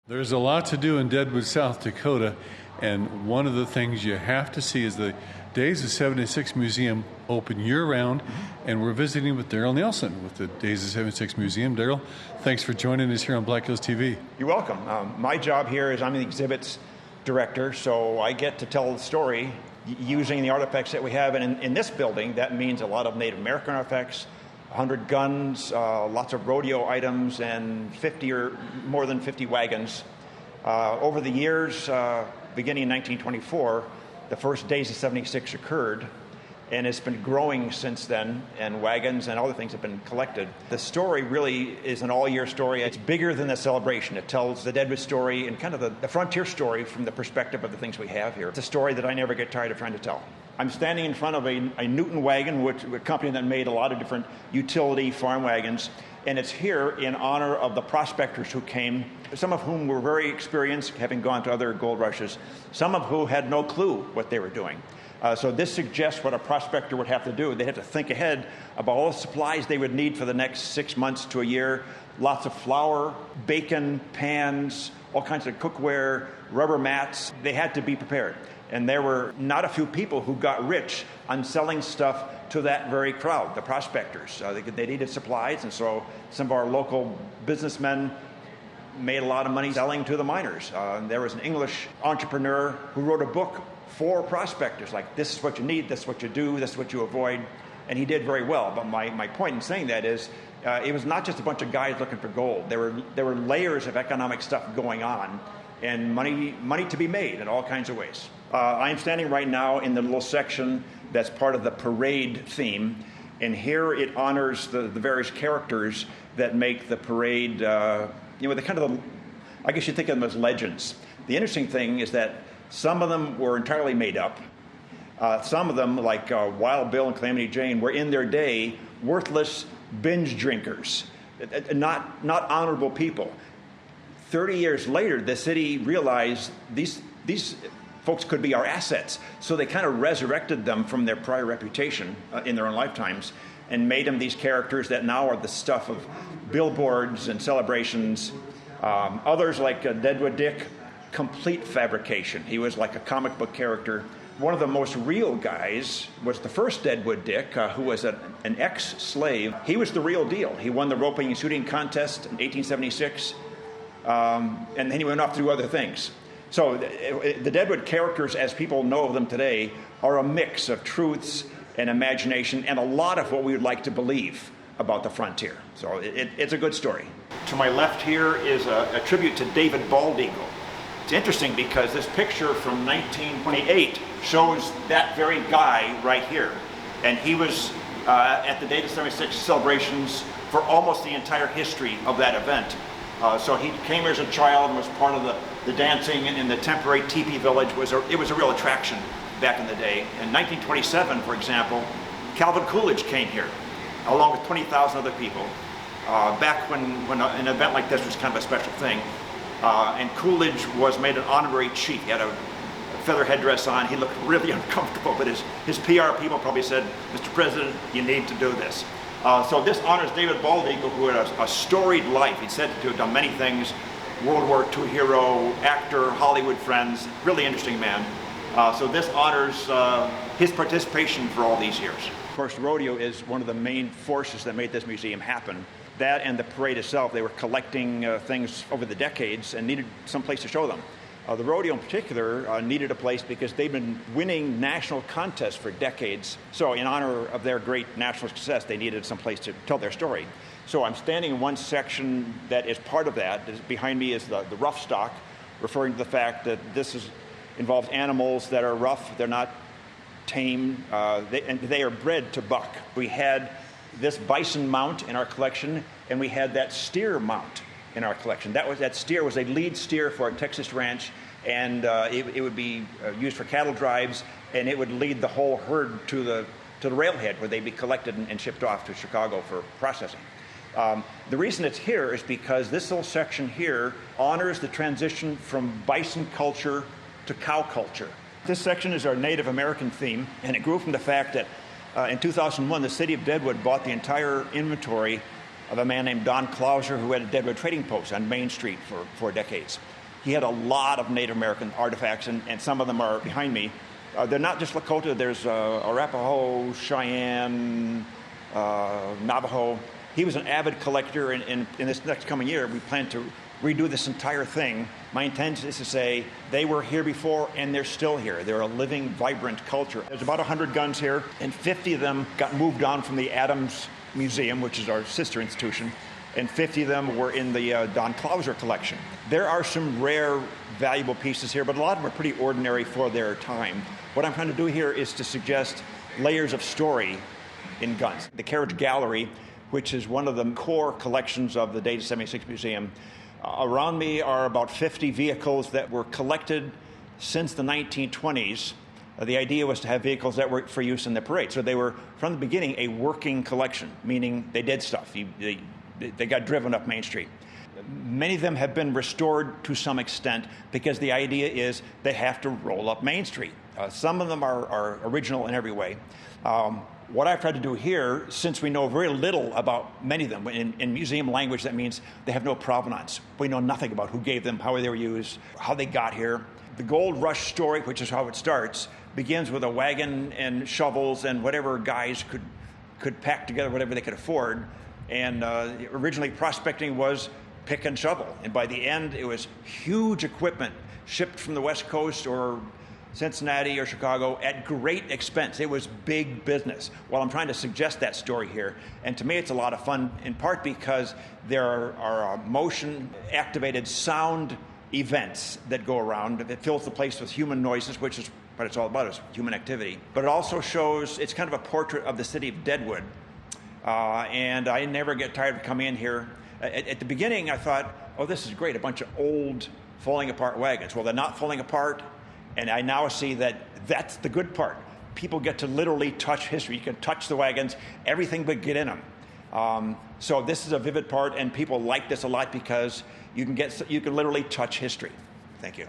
There's a lot to do in Deadwood, South Dakota, and one of the things you have to see is the Days of 76 Museum open year-round, and we're visiting with Darrel Nelson with the Days of 76 Museum. Darrel, thanks for joining us here on Black Hills TV. You're welcome. My job here is I'm the exhibits director, so I get to tell the story using the artifacts that we have. And in this building, that means a lot of Native American artifacts, 100 guns, lots of rodeo items, and 50 or more than 50 wagons. Over the years, beginning in 1924, the first Days of 76 occurred, and it's been growing since then, and wagons and other things have been collected. The story really is an all-year story. It's bigger than the celebration. It tells the Deadwood story and kind of the frontier story from the perspective of the things we have here. It's a story that I never get tired of trying to tell. I'm standing in front of a Newton wagon, a company that made a lot of different utility farm wagons, and it's here in honor of the prospectors who came, some of whom were very experienced, having gone to other gold rushes, some of who had no clue what they were doing. So this suggests what a prospector would have to do. They'd have to think ahead about all the supplies they would need for the next 6 months to a year. Lots of flour, bacon, pans, all kinds of cookware, rubber mats. They had to be prepared. And there were not a few people who got rich on selling stuff to that very crowd, the prospectors. They needed supplies, and so some of our local businessmen made a lot of money selling to the miners. There was an English entrepreneur who wrote a book for prospectors, like this is what you need, this is what you do, this is what you avoid, and he did very well. But my point in saying that is it was not just a bunch of guys looking for gold. There were layers of economic stuff going on, and money to be made in all kinds of ways. I am standing right now in the little section that's part of the parade theme, and here it honors the various characters that make the parade, I guess you think of them as legends. The interesting thing is that some of them were entirely made up. Some of them, like Wild Bill and Calamity Jane, were in their day worthless binge drinkers, not honorable people. 30 years later, the city realized these folks could be our assets. So they kind of resurrected them from their prior reputation in their own lifetimes and made them these characters that now are the stuff of billboards and celebrations. Others, like Deadwood Dick, complete fabrication. He was like a comic book character. One of the most real guys was the first Deadwood Dick, who was an ex-slave. He was the real deal. He won the roping and shooting contest in 1876, and then he went off to do other things. So the Deadwood characters, as people know them today, are a mix of truths and imagination and a lot of what we would like to believe about the frontier. So it's a good story. To my left here is a tribute to David Baldeagle. It's interesting because this picture from 1928 shows that very guy right here. And he was at the Days of 76 celebrations for almost the entire history of that event. So he came here as a child and was part of the dancing in the temporary teepee village. It was a real attraction back in the day. In 1927, for example, Calvin Coolidge came here, along with 20,000 other people, back when an event like this was kind of a special thing. And Coolidge was made an honorary chief. He had a feather headdress on. He looked really uncomfortable, but his PR people probably said, "Mr. President, you need to do this." So this honors David Baldeagle, who had a storied life. He's said to have done many things. World War II hero, actor, Hollywood friends, really interesting man. So this honors his participation for all these years. Of course, rodeo is one of the main forces that made this museum happen. That and the parade itself, they were collecting things over the decades and needed some place to show them. The rodeo in particular needed a place because they've been winning national contests for decades. So in honor of their great national success, they needed some place to tell their story. So I'm standing in one section that is part of that. Behind me is the rough stock, referring to the fact that involves animals that are rough. They're not tame, and they are bred to buck. We had this bison mount in our collection, and we had that steer mount in our collection. That steer was a lead steer for a Texas ranch, and it would be used for cattle drives, and it would lead the whole herd to the railhead where they'd be collected and shipped off to Chicago for processing. The reason it's here is because this little section here honors the transition from bison culture to cow culture. This section is our Native American theme, and it grew from the fact that in 2001, the city of Deadwood bought the entire inventory of a man named Don Clauser, who had a Deadwood trading post on Main Street for decades. He had a lot of Native American artifacts, and some of them are behind me. They're not just Lakota. There's Arapaho, Cheyenne, Navajo. He was an avid collector, and in this next coming year, we plan to redo this entire thing. My intent is to say they were here before, and they're still here. They're a living, vibrant culture. There's about 100 guns here, and 50 of them got moved on from the Adams Museum, which is our sister institution, and 50 of them were in the Don Clauser collection. There are some rare, valuable pieces here, but a lot of them are pretty ordinary for their time. What I'm trying to do here is to suggest layers of story in guns. The Carriage Gallery, which is one of the core collections of the Days of 76 Museum. Around me are about 50 vehicles that were collected since the 1920s. The idea was to have vehicles that were for use in the parade. So they were, from the beginning, a working collection, meaning they did stuff. They got driven up Main Street. Many of them have been restored to some extent because the idea is they have to roll up Main Street. Some of them are original in every way. What I've tried to do here, since we know very little about many of them, in museum language that means they have no provenance. We know nothing about who gave them, how they were used, how they got here. The Gold Rush story, which is how it starts, begins with a wagon and shovels and whatever guys could pack together, whatever they could afford. And originally prospecting was pick and shovel. And by the end, it was huge equipment shipped from the West Coast or Cincinnati or Chicago at great expense. It was big business. Well, I'm trying to suggest that story here. And to me, it's a lot of fun, in part because there are motion-activated sound events that go around. It fills the place with human noises, which is what it's all about, is human activity. But it also shows, it's kind of a portrait of the city of Deadwood. And I never get tired of coming in here. At the beginning, I thought, oh, this is great, a bunch of old, falling apart wagons. Well, they're not falling apart. And I now see that that's the good part. People get to literally touch history. You can touch the wagons, everything but get in them. So this is a vivid part, and people like this a lot because you can literally touch history. Thank you.